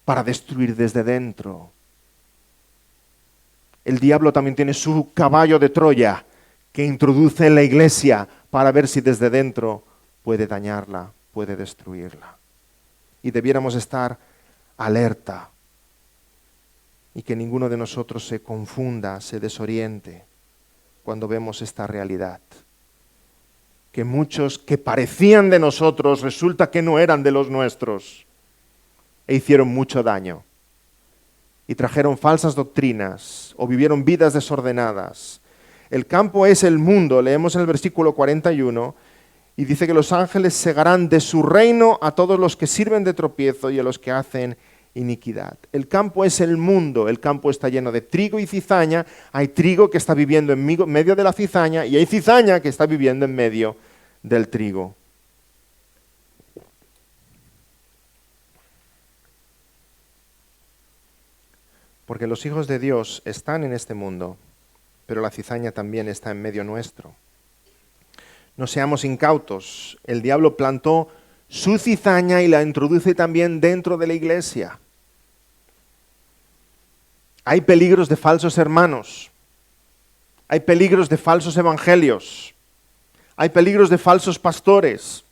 Speaker 2: para destruir desde dentro. El diablo también tiene su caballo de Troya que introduce en la iglesia para ver si desde dentro puede dañarla, puede destruirla. Y debiéramos estar alerta y que ninguno de nosotros se confunda, se desoriente cuando vemos esta realidad. Que muchos que parecían de nosotros resulta que no eran de los nuestros e hicieron mucho daño y trajeron falsas doctrinas o vivieron vidas desordenadas. El campo es el mundo, leemos en el versículo 41, y dice que los ángeles cegarán de su reino a todos los que sirven de tropiezo y a los que hacen iniquidad. El campo es el mundo, el campo está lleno de trigo y cizaña, hay trigo que está viviendo en medio de la cizaña y hay cizaña que está viviendo en medio del trigo. Porque los hijos de Dios están en este mundo, pero la cizaña también está en medio nuestro. No seamos incautos, el diablo plantó su cizaña y la introduce también dentro de la iglesia. Hay peligros de falsos hermanos, hay peligros de falsos evangelios, hay peligros de falsos pastores,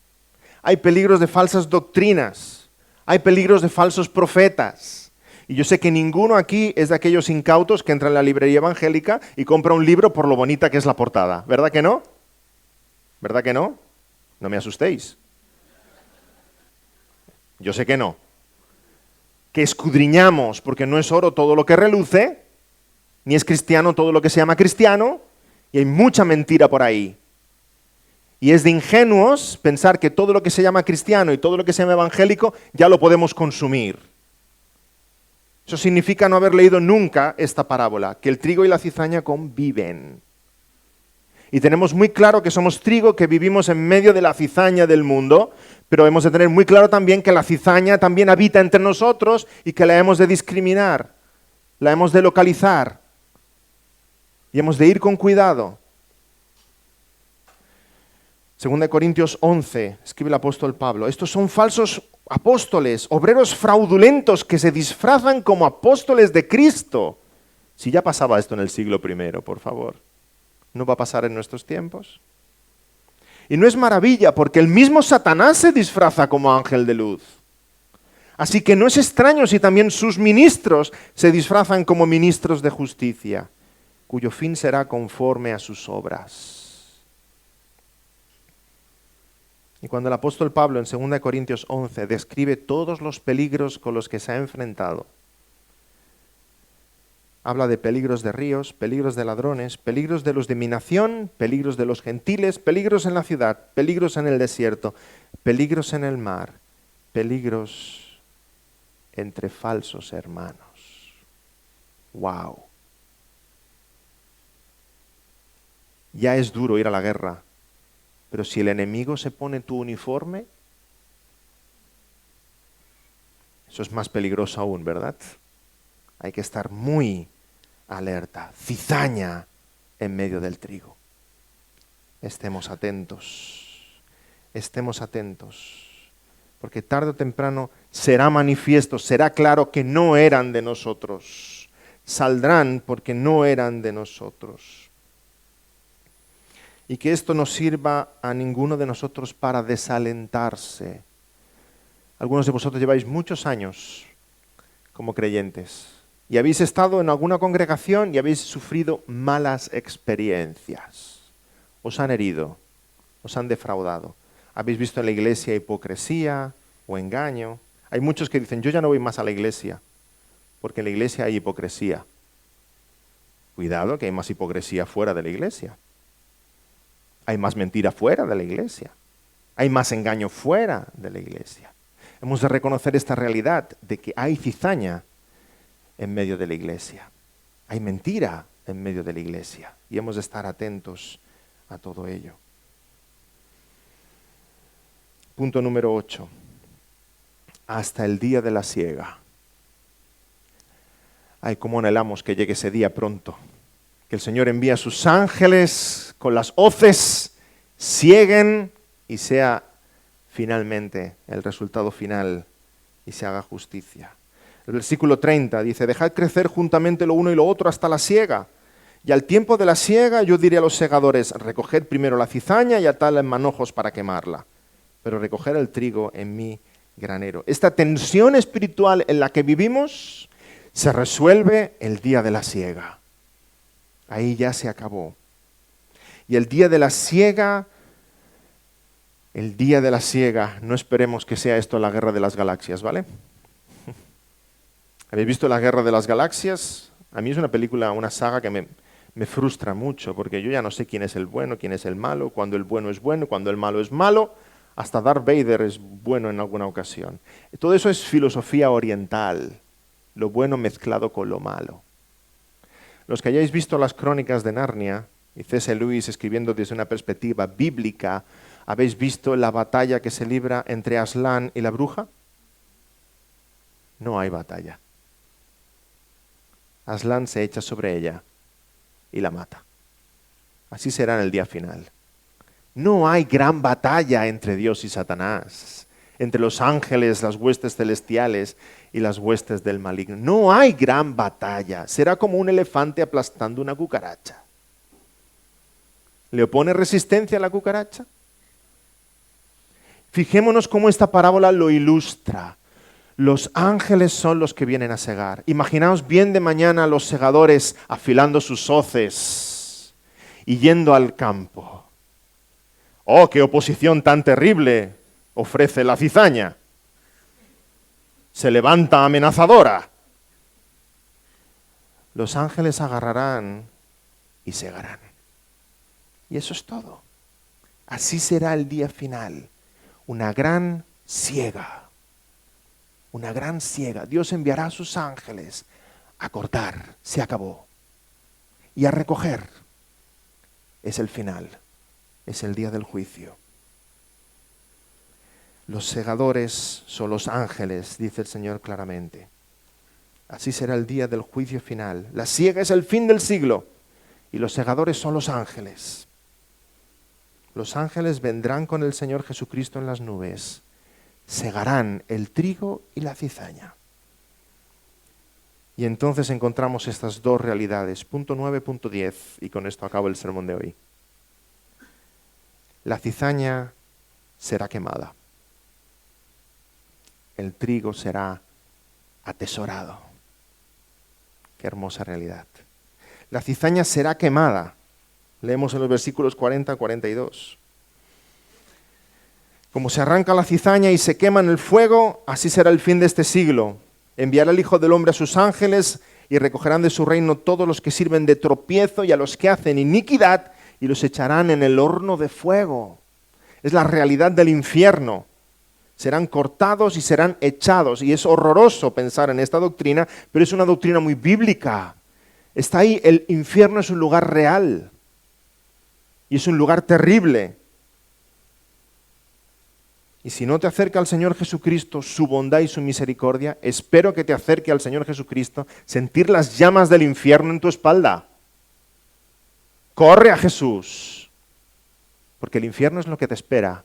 Speaker 2: hay peligros de falsas doctrinas, hay peligros de falsos profetas. Y yo sé que ninguno aquí es de aquellos incautos que entra en la librería evangélica y compra un libro por lo bonita que es la portada. ¿Verdad que no? ¿Verdad que no? No me asustéis. Yo sé que no. Que escudriñamos, porque no es oro todo lo que reluce, ni es cristiano todo lo que se llama cristiano, y hay mucha mentira por ahí. Y es de ingenuos pensar que todo lo que se llama cristiano y todo lo que se llama evangélico ya lo podemos consumir. Eso significa no haber leído nunca esta parábola, que el trigo y la cizaña conviven. Y tenemos muy claro que somos trigo, que vivimos en medio de la cizaña del mundo, pero hemos de tener muy claro también que la cizaña también habita entre nosotros y que la hemos de discriminar, la hemos de localizar y hemos de ir con cuidado. 2 Corintios 11, escribe el apóstol Pablo, estos son falsos apóstoles, obreros fraudulentos que se disfrazan como apóstoles de Cristo. Si ya pasaba esto en el siglo I, por favor, ¿no va a pasar en nuestros tiempos? Y no es maravilla, porque el mismo Satanás se disfraza como ángel de luz. Así que no es extraño si también sus ministros se disfrazan como ministros de justicia, cuyo fin será conforme a sus obras. Y cuando el apóstol Pablo en 2 Corintios 11 describe todos los peligros con los que se ha enfrentado, habla de peligros de ríos, peligros de ladrones, peligros de los de mi nación, peligros de los gentiles, peligros en la ciudad, peligros en el desierto, peligros en el mar peligros entre falsos hermanos. ¡Wow! Ya es duro ir a la guerra, pero si el enemigo se pone tu uniforme, eso es más peligroso aún, ¿verdad? Hay que estar muy alerta. Cizaña en medio del trigo. Estemos atentos. Estemos atentos. Porque tarde o temprano será manifiesto, será claro que no eran de nosotros. Saldrán porque no eran de nosotros. Y que esto no sirva a ninguno de nosotros para desalentarse. Algunos de vosotros lleváis muchos años como creyentes y habéis estado en alguna congregación y habéis sufrido malas experiencias. Os han herido, os han defraudado. Habéis visto en la iglesia hipocresía o engaño. Hay muchos que dicen, yo ya no voy más a la iglesia, porque en la iglesia hay hipocresía. Cuidado, que hay más hipocresía fuera de la iglesia. Hay más mentira fuera de la iglesia. Hay más engaño fuera de la iglesia. Hemos de reconocer esta realidad de que hay cizaña en medio de la iglesia. Hay mentira en medio de la iglesia. Y hemos de estar atentos a todo ello. Punto número 8. Hasta el día de la siega. Ay, cómo anhelamos que llegue ese día pronto. Que el Señor envíe a sus ángeles con las hoces, sieguen y sea finalmente el resultado final y se haga justicia. El versículo 30 dice, dejad crecer juntamente lo uno y lo otro hasta la siega. Y al tiempo de la siega yo diré a los segadores, recoged primero la cizaña y atadla en manojos para quemarla, pero recoger el trigo en mi granero. Esta tensión espiritual en la que vivimos se resuelve el día de la siega. Ahí ya se acabó. Y el día de la siega, no esperemos que sea esto la guerra de las galaxias, ¿vale? ¿Habéis visto la guerra de las galaxias? A mí es una película, una saga que me frustra mucho, porque yo ya no sé quién es el bueno, quién es el malo, cuando el bueno es bueno, cuando el malo es malo. Hasta Darth Vader es bueno en alguna ocasión. Todo eso es filosofía oriental, lo bueno mezclado con lo malo. Los que hayáis visto las crónicas de Narnia, y C.S. Lewis escribiendo desde una perspectiva bíblica, ¿habéis visto la batalla que se libra entre Aslan y la bruja? No hay batalla. Aslan se echa sobre ella y la mata. Así será en el día final. No hay gran batalla entre Dios y Satanás, entre los ángeles, las huestes celestiales y las huestes del maligno. No hay gran batalla. Será como un elefante aplastando una cucaracha. ¿Le opone resistencia a la cucaracha? Fijémonos cómo esta parábola lo ilustra. Los ángeles son los que vienen a segar. Imaginaos bien de mañana a los segadores afilando sus hoces y yendo al campo. ¡Oh, qué oposición tan terrible ofrece la cizaña! Se levanta amenazadora. Los ángeles agarrarán y segarán. Y eso es todo. Así será el día final. Una gran siega. Una gran siega. Dios enviará a sus ángeles a cortar. Se acabó. Y a recoger. Es el final. Es el día del juicio. Los segadores son los ángeles, dice el Señor claramente. Así será el día del juicio final. La siega es el fin del siglo y los segadores son los ángeles. Los ángeles vendrán con el Señor Jesucristo en las nubes. Segarán el trigo y la cizaña. Y entonces encontramos estas dos realidades. Punto 9, punto 10. Y con esto acabo el sermón de hoy. La cizaña será quemada. El trigo será atesorado. Qué hermosa realidad. La cizaña será quemada. Leemos en los versículos 40 a 42. Como se arranca la cizaña y se quema en el fuego, así será el fin de este siglo. Enviará el Hijo del Hombre a sus ángeles y recogerán de su reino todos los que sirven de tropiezo y a los que hacen iniquidad y los echarán en el horno de fuego. Es la realidad del infierno. Serán cortados y serán echados. Y es horroroso pensar en esta doctrina, pero es una doctrina muy bíblica. Está ahí, el infierno es un lugar real. Y es un lugar terrible. Y si no te acerca al Señor Jesucristo, su bondad y su misericordia, espero que te acerque al Señor Jesucristo, sentir las llamas del infierno en tu espalda. Corre a Jesús, porque el infierno es lo que te espera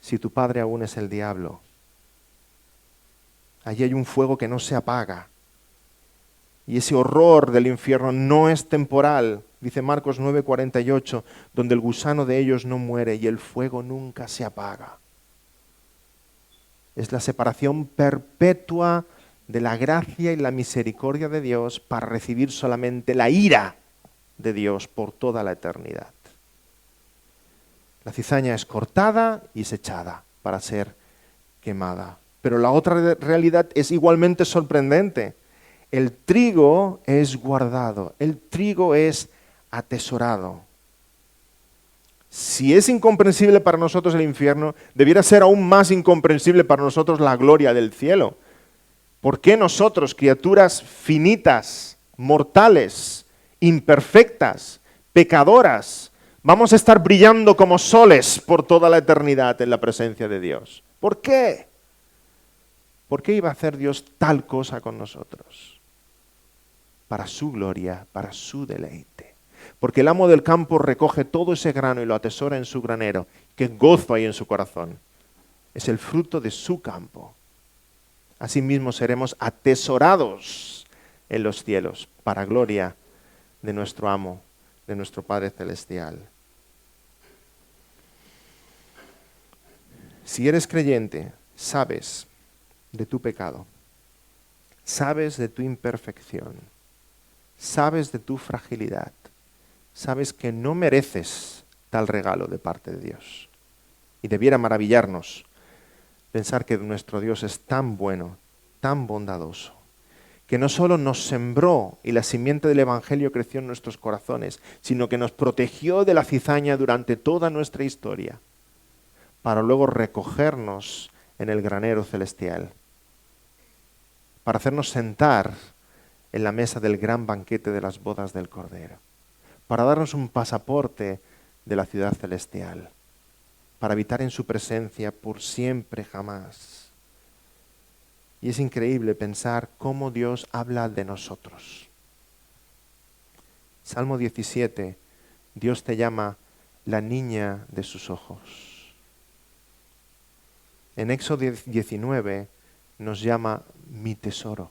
Speaker 2: si tu padre aún es el diablo. Allí hay un fuego que no se apaga. Y ese horror del infierno no es temporal, dice Marcos 9:48, donde el gusano de ellos no muere y el fuego nunca se apaga. Es la separación perpetua de la gracia y la misericordia de Dios para recibir solamente la ira de Dios por toda la eternidad. La cizaña es cortada y es echada para ser quemada. Pero la otra realidad es igualmente sorprendente. El trigo es guardado, el trigo es atesorado. Si es incomprensible para nosotros el infierno, debiera ser aún más incomprensible para nosotros la gloria del cielo. ¿Por qué nosotros, criaturas finitas, mortales, imperfectas, pecadoras, vamos a estar brillando como soles por toda la eternidad en la presencia de Dios? ¿Por qué? ¿Por qué iba a hacer Dios tal cosa con nosotros? Para su gloria, para su deleite. Porque el amo del campo recoge todo ese grano y lo atesora en su granero. ¡Qué gozo hay en su corazón! Es el fruto de su campo. Asimismo seremos atesorados en los cielos, para gloria de nuestro amo, de nuestro Padre Celestial. Si eres creyente, sabes de tu pecado, sabes de tu imperfección, sabes de tu fragilidad, sabes que no mereces tal regalo de parte de Dios. Y debiera maravillarnos pensar que nuestro Dios es tan bueno, tan bondadoso, que no solo nos sembró y la simiente del Evangelio creció en nuestros corazones, sino que nos protegió de la cizaña durante toda nuestra historia, para luego recogernos en el granero celestial, para hacernos sentar en la mesa del gran banquete de las bodas del Cordero, para darnos un pasaporte de la ciudad celestial, para habitar en su presencia por siempre jamás. Y es increíble pensar cómo Dios habla de nosotros. Salmo 17, Dios te llama la niña de sus ojos. En Éxodo 19 nos llama mi tesoro.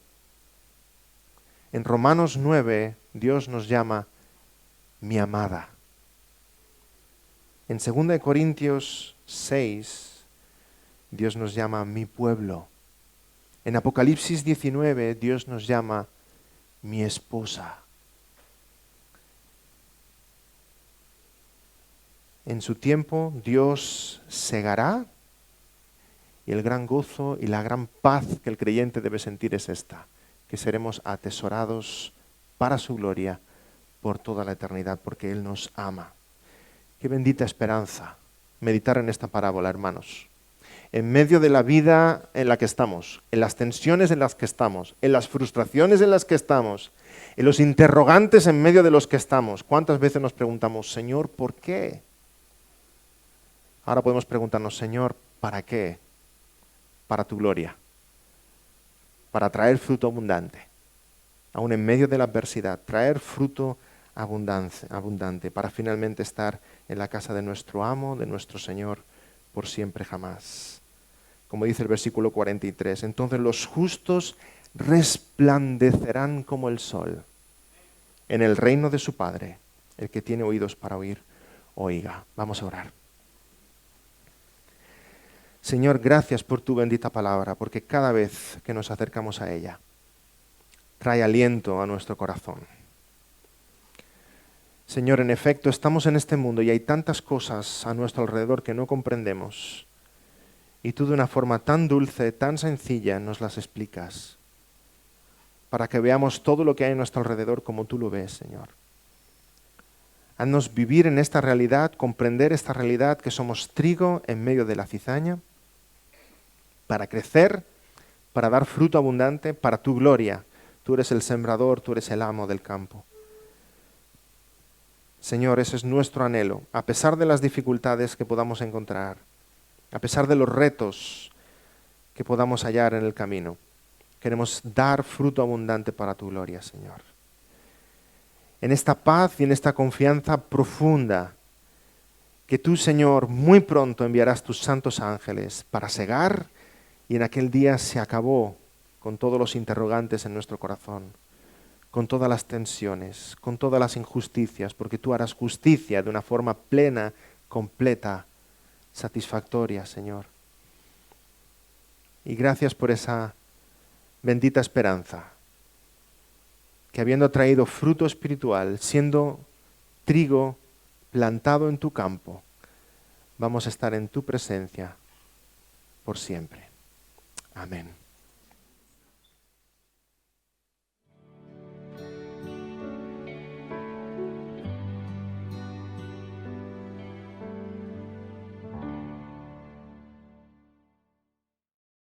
Speaker 2: En Romanos 9 Dios nos llama mi amada. En 2 Corintios 6 Dios nos llama mi pueblo. En Apocalipsis 19 Dios nos llama mi esposa. En su tiempo Dios segará y el gran gozo y la gran paz que el creyente debe sentir es esta, que seremos atesorados para su gloria por toda la eternidad, porque Él nos ama. Qué bendita esperanza meditar en esta parábola, hermanos. En medio de la vida en la que estamos, en las tensiones en las que estamos, en las frustraciones en las que estamos, en los interrogantes en medio de los que estamos, ¿cuántas veces nos preguntamos, Señor, ¿por qué? Ahora podemos preguntarnos, Señor, ¿para qué? Para tu gloria, para traer fruto abundante, aún en medio de la adversidad, traer fruto abundante, para finalmente estar en la casa de nuestro amo, de nuestro Señor, por siempre jamás. Como dice el versículo 43, entonces los justos resplandecerán como el sol en el reino de su Padre. El que tiene oídos para oír, oiga. Vamos a orar. Señor, gracias por tu bendita palabra, porque cada vez que nos acercamos a ella, trae aliento a nuestro corazón. Señor, en efecto, estamos en este mundo y hay tantas cosas a nuestro alrededor que no comprendemos. Y tú de una forma tan dulce, tan sencilla, nos las explicas, para que veamos todo lo que hay a nuestro alrededor como tú lo ves, Señor. Haznos vivir en esta realidad, comprender esta realidad que somos trigo en medio de la cizaña, para crecer, para dar fruto abundante, para tu gloria. Tú eres el sembrador, tú eres el amo del campo. Señor, ese es nuestro anhelo, a pesar de las dificultades que podamos encontrar, a pesar de los retos que podamos hallar en el camino. Queremos dar fruto abundante para tu gloria, Señor. En esta paz y en esta confianza profunda, que tú, Señor, muy pronto enviarás tus santos ángeles para cegar, y en aquel día se acabó con todos los interrogantes en nuestro corazón, con todas las tensiones, con todas las injusticias, porque tú harás justicia de una forma plena, completa, satisfactoria, Señor. Y gracias por esa bendita esperanza, que habiendo traído fruto espiritual, siendo trigo plantado en tu campo, vamos a estar en tu presencia por siempre. Amén.